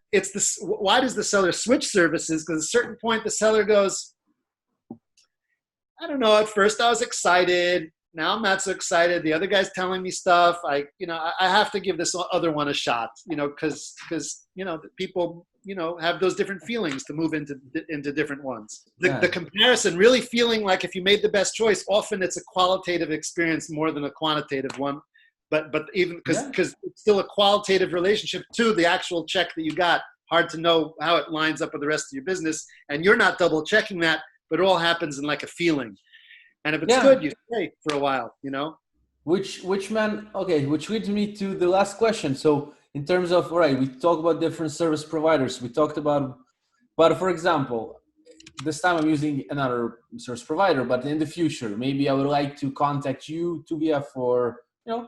why does the seller switch services? Because at a certain point, the seller goes, I don't know, at first I was excited. Now I'm not so excited. The other guy's telling me stuff. I have to give this other one a shot, because people, have those different feelings to move into different ones. The comparison, really feeling like if you made the best choice, often it's a qualitative experience more than a quantitative one. But even because it's still a qualitative relationship to the actual check that you got, hard to know how it lines up with the rest of your business. And you're not double checking that, but it all happens in like a feeling. And if it's good, you stay for a while, Which leads me to the last question. So in terms of, all right, we talk about different service providers. We talked about, but for example, this time I'm using another service provider, but in the future, maybe I would like to contact you, Tuvyah, for,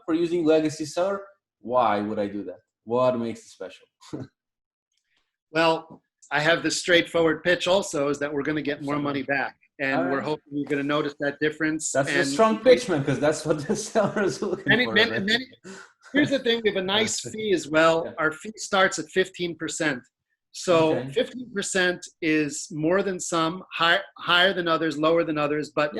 for using legacy seller. Why would I do that? What makes it special? Well, I have this straightforward pitch also, is that we're going to get more money back. And we're hoping you're going to notice that difference. That's a strong pitch, man, because that's what the seller is looking for. Here's the thing, we have a nice fee as well. Yeah. Our fee starts at 15%. So 15% is more than some, higher than others, lower than others. But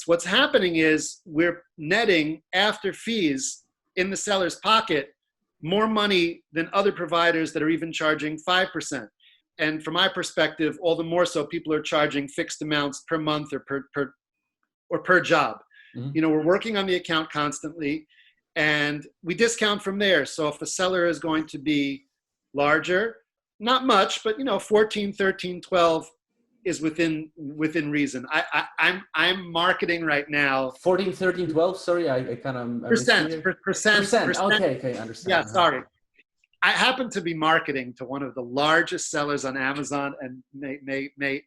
what's happening is we're netting after fees in the seller's pocket more money than other providers that are even charging 5%. And from my perspective, all the more so people are charging fixed amounts per month or per job. Mm-hmm. We're working on the account constantly and we discount from there. So if a seller is going to be larger, not much, but 14, 13, 12 is within reason. I'm marketing right now. 14, 13, 12. Sorry, I kind of percent. Okay, understand. Yeah, sorry. I happen to be marketing to one of the largest sellers on Amazon, and may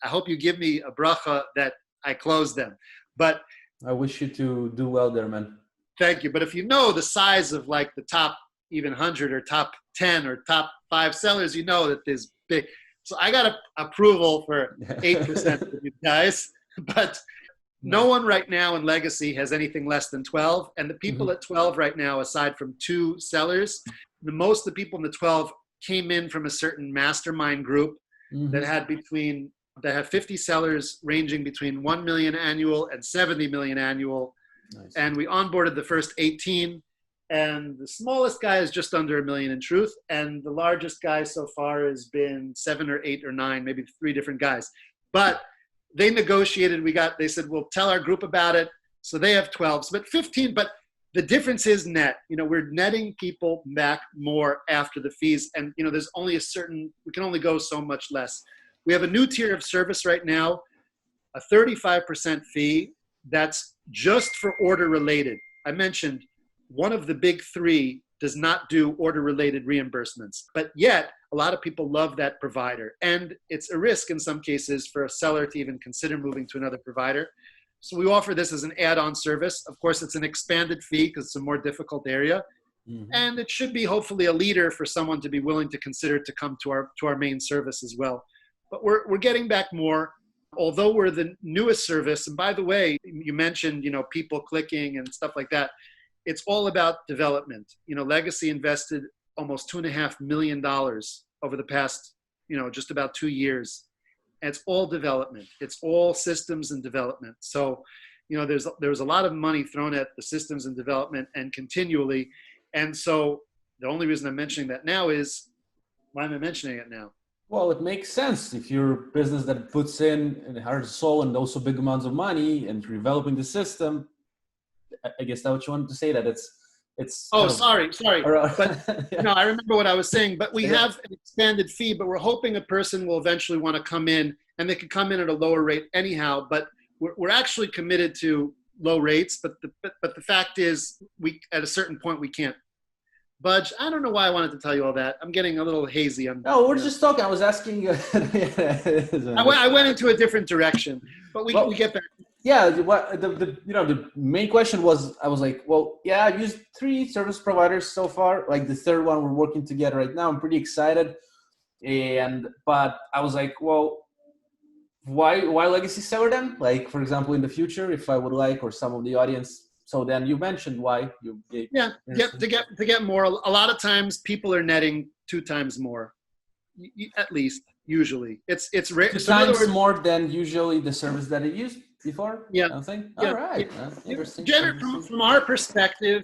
I hope you give me a bracha that I close them. But I wish you to do well there, man. Thank you. But if you know the size of like the top even 100 or top 10 or top 5 sellers, you know that there's big. So I got approval for 8% of you guys, but no one right now in Legacy has anything less than 12. And the people at 12 right now, aside from 2 sellers, most of the people in the 12 came in from a certain mastermind group that had 50 sellers ranging between 1 million annual and 70 million annual. Nice. And we onboarded the first 18. And the smallest guy is just under 1 million in truth. And the largest guy so far has been 7 or 8 or 9, maybe 3 different guys. But they negotiated, they said, we'll tell our group about it. So they have 12, but 15, but the difference is net. We're netting people back more after the fees. And, there's only we can only go so much less. We have a new tier of service right now, a 35% fee that's just for order related. I mentioned one of the big 3 does not do order-related reimbursements, but yet a lot of people love that provider. And it's a risk in some cases for a seller to even consider moving to another provider. So we offer this as an add-on service. Of course, it's an expanded fee because it's a more difficult area. And it should be hopefully a leader for someone to be willing to consider to come to our main service as well. But we're getting back more. Although we're the newest service, and by the way, you mentioned, people clicking and stuff like that. It's all about development. Legacy invested almost $2.5 million over the past, just about 2 years. And it's all development. It's all systems and development. So, there's a lot of money thrown at the systems and development and continually. And so the only reason I'm mentioning that now is, why am I mentioning it now? Well, it makes sense. If you're a business that puts in heart and soul and also big amounts of money and developing the system, I guess that's what you wanted to say, that it's. Oh, sorry. But no, I remember what I was saying. But we have an expanded fee, but we're hoping a person will eventually want to come in, and they can come in at a lower rate anyhow. But we're actually committed to low rates. But the fact is, at a certain point we can't budge. I don't know why I wanted to tell you all that. I'm getting a little hazy. No, we're just talking. I was asking. I went into a different direction, but we get back. Yeah, the main question was, I was like, well, yeah, I've used 3 service providers so far. Like the third one we're working together right now. I'm pretty excited. But I was like, well, why legacy seller then? Like, for example, in the future, if I would like, or some of the audience. So then you mentioned why you gave. Yeah, to get more. A lot of times people are netting 2 times more, at least. Usually, it's rare. 2 times more than usually the service that it used before. Yeah. Something. Yeah. All right. Interesting. From our perspective,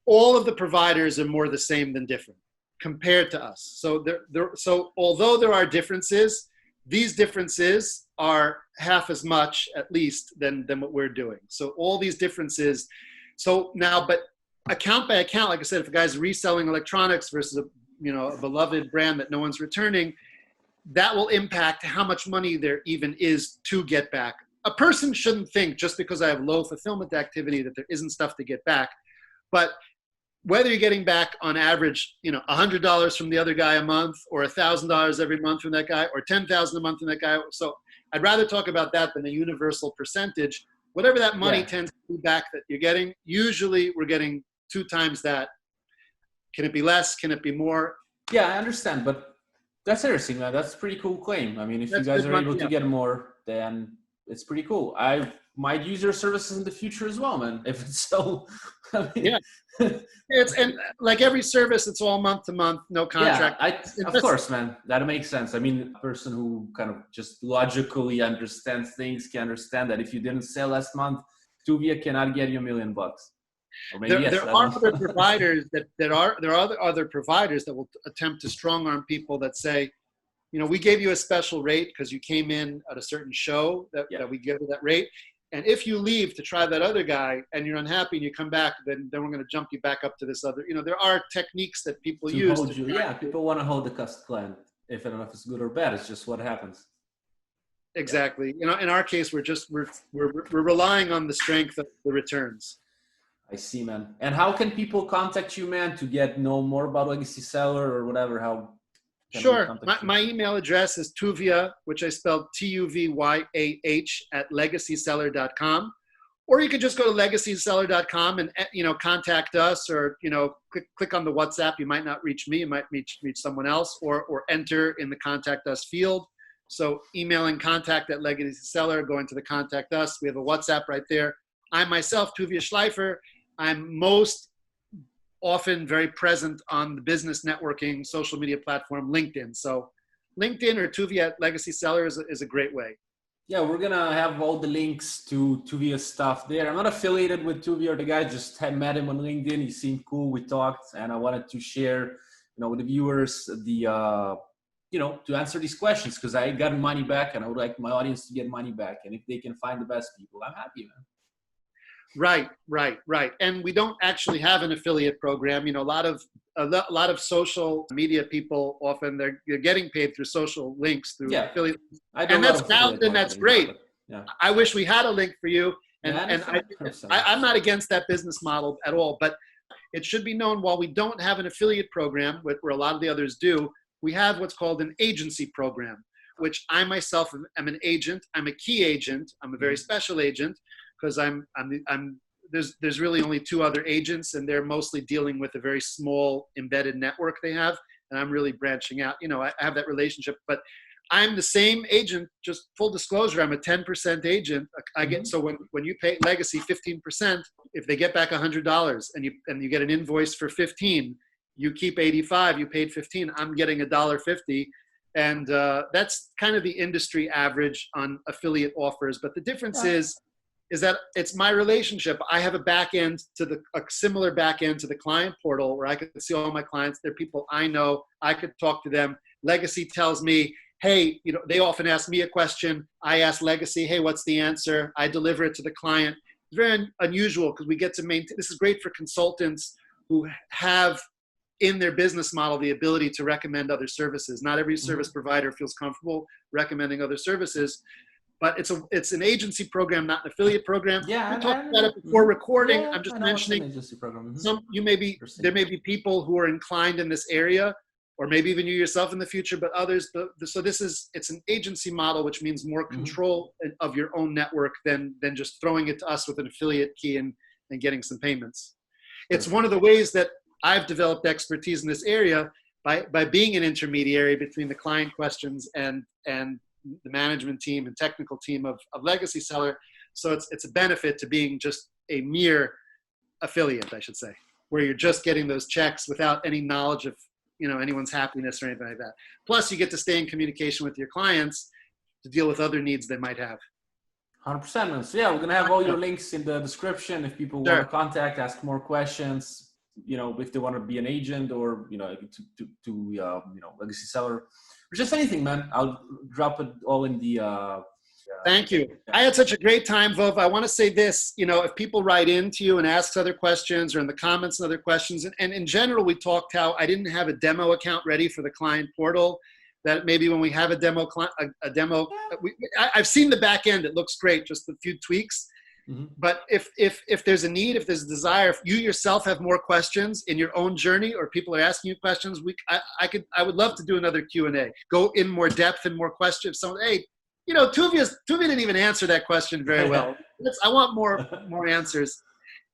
all of the providers are more the same than different compared to us. So so although there are differences, these differences are half as much, at least, than what we're doing. So all these differences. So now, but account by account, like I said, if a guy's reselling electronics versus a beloved brand that no one's returning, that will impact how much money there even is to get back. A person shouldn't think just because I have low fulfillment activity that there isn't stuff to get back. But whether you're getting back on average, $100 from the other guy a month, or $1,000 every month from that guy, or $10,000 a month from that guy. So I'd rather talk about that than a universal percentage. Whatever that money tends to be back that you're getting, usually we're getting 2 times that. Can it be less? Can it be more? Yeah, I understand, but that's interesting, man. That's a pretty cool claim. I mean, if you guys are able to get more, then it's pretty cool. I might use your services in the future as well, man. If it's so, I mean, and like every service, it's all month to month, no contract. Yeah, of course, man. That makes sense. I mean, a person who kind of just logically understands things can understand that if you didn't sell last month, Tuvyah cannot get you $1 million. Or maybe there are other providers there are other providers that will attempt to strong arm people that say, we gave you a special rate because you came in at a certain show that we give you that rate. And if you leave to try that other guy and you're unhappy and you come back, then we're going to jump you back up to this other. There are techniques that people use. People want to hold the customer client. If I don't know if it's good or bad, it's just what happens. Exactly. In our case, we're relying on the strength of the returns. I see, man. And how can people contact you, man, to know more about Legacy Seller or whatever? Sure. My email address is Tuvyah, which I spelled Tuvyah at legacyseller.com. Or you could just go to legacyseller.com and, contact us, or, click on the WhatsApp. You might not reach me. You might reach someone else, or enter in the contact us field. So emailing contact at Legacy Seller, going to the contact us. We have a WhatsApp right there. I myself, Tuvyah Schleifer, I'm most often very present on the business networking social media platform, LinkedIn. So LinkedIn or Tuvyah at Legacy Seller is a great way. Yeah, we're going to have all the links to Tuvyah's stuff there. I'm not affiliated with Tuvyah. The guy just met him on LinkedIn. He seemed cool. We talked, and I wanted to share, with the viewers to answer these questions, because I got money back and I would like my audience to get money back. And if they can find the best people, I'm happy, man. Right. And we don't actually have an affiliate program. A lot of social media people, often they're getting paid through social links, through affiliate. And that's valid and that's great. I wish we had a link for you. I'm not against that business model at all, but it should be known, while we don't have an affiliate program, where a lot of the others do, we have what's called an agency program, which I myself am an agent. I'm a key agent. I'm a very special agent, because there's really only 2 other agents, and they're mostly dealing with a very small embedded network they have, and I'm really branching out. I have that relationship, but I'm the same agent. Just full disclosure, I'm a 10% agent. I get so when you pay Legacy 15%, if they get back $100 and you get an invoice for 15, you keep 85. You paid 15. I'm getting $1.50. And that's kind of the industry average on affiliate offers. But the difference is that it's my relationship. I have a similar back end to the client portal, where I can see all my clients. They're people I know. I could talk to them. Legacy tells me, hey, they often ask me a question. I ask Legacy, hey, what's the answer? I deliver it to the client. It's very unusual, because we get to maintain. This is great for consultants who have in their business model the ability to recommend other services. Not every service provider feels comfortable recommending other services. But it's an agency program, not an affiliate program. Yeah, we talked about it before recording. Yeah, I'm just mentioning agency program. There may be people who are inclined in this area, or maybe even you yourself in the future, but others. So it's an agency model, which means more control of your own network than just throwing it to us with an affiliate key and getting some payments. It's one of the ways that I've developed expertise in this area by being an intermediary between the client questions and the management team and technical team of Legacy Seller. So it's a benefit to being just a mere affiliate, I should say, where you're just getting those checks without any knowledge of anyone's happiness or anything like that. Plus, you get to stay in communication with your clients to deal with other needs they might have. 100%. So we're gonna have all your links in the description if people want to contact, ask more questions. If they want to be an agent, or to Legacy Seller, or just anything, man. I'll drop it all in the. Thank you. I had such a great time, Vova. I want to say this. If people write into you and ask other questions, or in the comments and other questions, and in general, we talked how I didn't have a demo account ready for the client portal. That maybe when we have a demo, I've seen the back end. It looks great. Just a few tweaks. But if there's a need, if there's a desire, if you yourself have more questions in your own journey, or people are asking you questions, I would love to do another Q&A. Go in more depth and more questions. So, hey, you know, Tuvyah didn't even answer that question very well. I want more answers,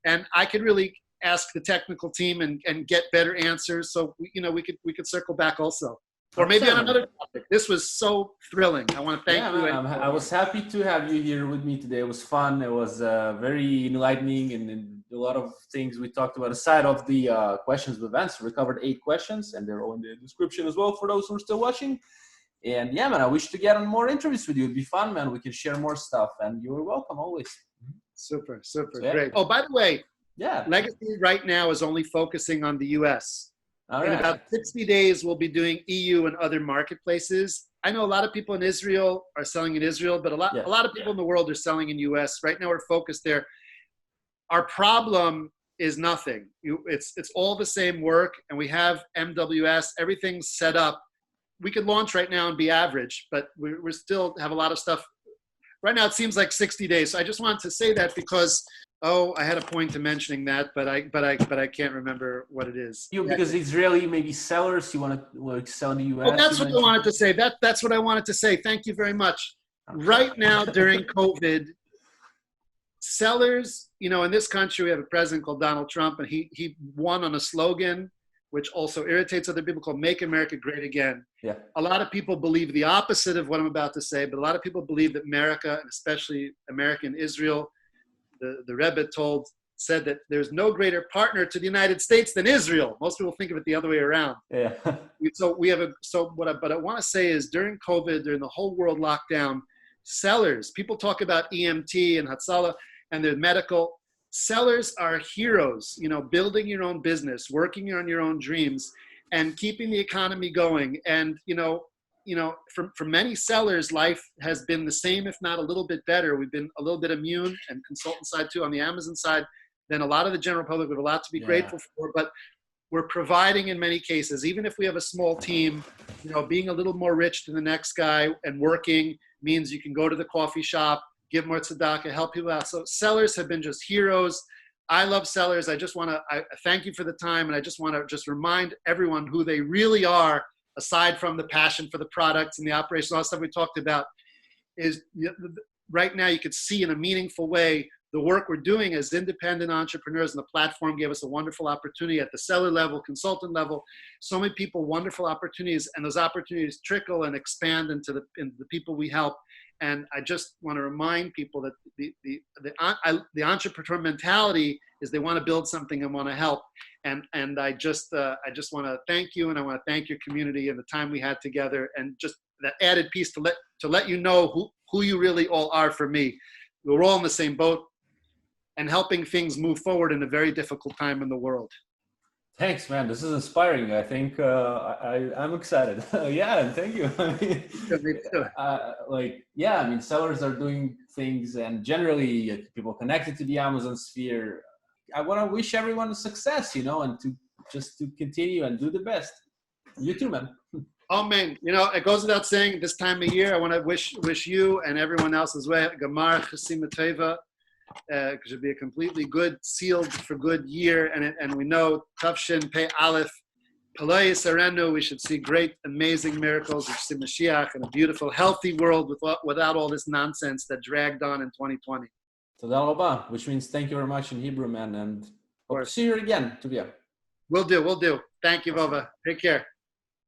and I could really ask the technical team and get better answers. So we could circle back also. Or maybe on another topic. This was so thrilling. I want to thank you. Man, I was happy to have you here with me today. It was fun. It was very enlightening, and a lot of things we talked about aside of the questions we've answered. We covered 8 questions, and they're all in the description as well for those who are still watching. And yeah, man, I wish to get on more interviews with you. It'd be fun, man. We can share more stuff, and you're welcome always. Super, great. Oh, by the way, Legacy right now is only focusing on the U.S. In about 60 days, we'll be doing EU and other marketplaces. I know a lot of people in Israel are selling in Israel, but a lot of people in the world are selling in US. Right now, we're focused there. Our problem is nothing. It's all the same work, and we have MWS. Everything's set up. We could launch right now and be average, but we still have a lot of stuff. Right now, it seems like 60 days. So I just wanted to say that because I had a point to mentioning that, but I can't remember what it is. Because Israeli maybe sellers, you want to sell in the US. Oh, that's what I wanted to say. That's what I wanted to say. Thank you very much. Okay. Right now during COVID, sellers, you know, in this country we have a president called Donald Trump, and he won on a slogan which also irritates other people, called "Make America Great Again." Yeah. A lot of people believe the opposite of what I'm about to say, but a lot of people believe that America, and especially American Israel, the Rebbe said that there's no greater partner to the United States than Israel. Most people think of it the other way around. Yeah. But I want to say is during COVID, during the whole world lockdown, sellers, people talk about EMT and Hatzalah and their medical. Sellers are heroes, you know, building your own business, working on your own dreams, and keeping the economy going. And, for many sellers, life has been the same, if not a little bit better. We've been a little bit immune, and consultant side too, on the Amazon side, than a lot of the general public. We have a lot to be grateful for, but we're providing in many cases, even if we have a small team, being a little more rich than the next guy and working means you can go to the coffee shop, give more tzedakah, help people out. So sellers have been just heroes. I love sellers. I thank you for the time. And I just want to remind everyone who they really are, aside from the passion for the products and the operation, all the stuff we talked about, is right now you could see in a meaningful way the work we're doing as independent entrepreneurs, and the platform gave us a wonderful opportunity at the seller level, consultant level. So many people, wonderful opportunities, and those opportunities trickle and expand into the people we help. And I just want to remind people that the entrepreneur mentality is they want to build something and want to help. And I just want to thank you, and I want to thank your community and the time we had together, and just that added piece to let you know who you really all are for me. We're all in the same boat, and helping things move forward in a very difficult time in the world. Thanks, man. This is inspiring. I think I'm excited. And thank you. Sellers are doing things, and generally people connected to the Amazon sphere. I want to wish everyone success, and to continue and do the best. You too, man. Oh man, it goes without saying, this time of year, I want to wish you and everyone else as well, Gamar Chasima Tuvyah. It should be a completely good, sealed for good year, and we know Tavshin Pei Aleph Palei Serenu. We should see great, amazing miracles. We should see Mashiach in a beautiful, healthy world without all this nonsense that dragged on in 2020. Toda rabah, which means thank you very much in Hebrew, man, and hope to see you again, Tuvyah. We'll do. Thank you, Vova. Take care.